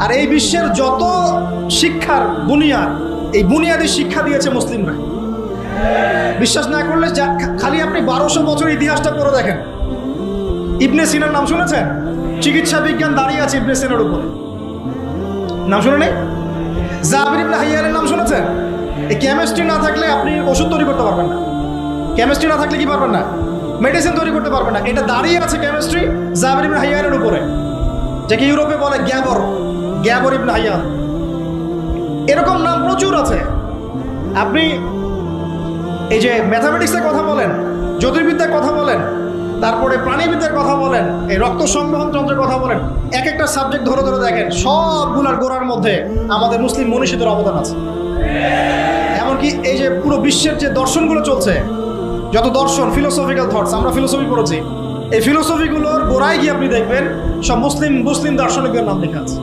আর এই বিশ্বের যত শিক্ষার বুনিয়াদ, এই বুনিয়াদি শিক্ষা দিয়েছে মুসলিমরা। বিশ্বাস না করলে খালি আপনি 1200 বছর ইতিহাসটা পড়ে দেখেন। ইবনে সিনার নাম শুনেছেন? চিকিৎসা বিজ্ঞান দাঁড়িয়ে আছে ইবনে সিনার উপরে, নাম শুনে নেই? জাবির ইবনে হাইয়ানের নাম শুনেছেন? এই কেমিস্ট্রি না থাকলে আপনি ওষুধ তৈরি করতে পারবেন না। কেমিস্ট্রি না থাকলে কি পারবেন না? মেডিসিন তৈরি করতে পারবেন না। এটা দাঁড়িয়ে আছে কেমিস্ট্রি জাবির ইবনে হাইয়ানের উপরে, যাকে ইউরোপে বলে গ্যাবর ইবনে হাইয়ান। এরকম নাম প্রচুর আছে। আপনি এই যে ম্যাথামেটিক্সের কথা বলেন, জ্যোতির্বিদ্যার কথা বলেন, তারপরে প্রাণীবিদ্যার কথা বলেন, এই রক্ত সংবহন যন্ত্রের কথা বলেন, এক একটা সাবজেক্ট ধরে ধরে দেখেন, সবগুলার গোড়ার মধ্যে আমাদের মুসলিম মনীষীদের অবদান আছে। এমনকি এই যে পুরো বিশ্বের যে দর্শনগুলো চলছে, যত দর্শন, ফিলোসফিক্যাল থটস, আমরা ফিলোসফি পড়েছি, এই ফিলোসফিগুলোর গোড়ায় গিয়ে আপনি দেখবেন সব মুসলিম দার্শনিকদের নাম লেখা আছে।